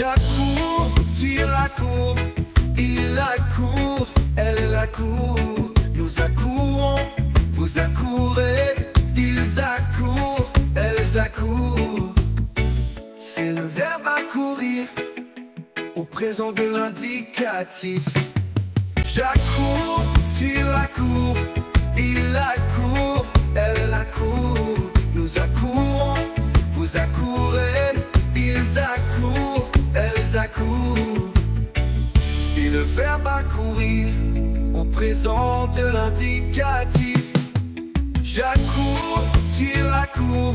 J'accours, tu accours, il accourt, elle accourt. Nous accourons, vous accourez, ils accourent, elles accourent. C'est le verbe accourir au présent de l'indicatif. J'accours, tu accours, il accourt, elle accourt. Nous accourons, vous accourez, ils accourent, elles accourent. C'est le verbe accourir au présent de l'indicatif. J'accours, tu accours,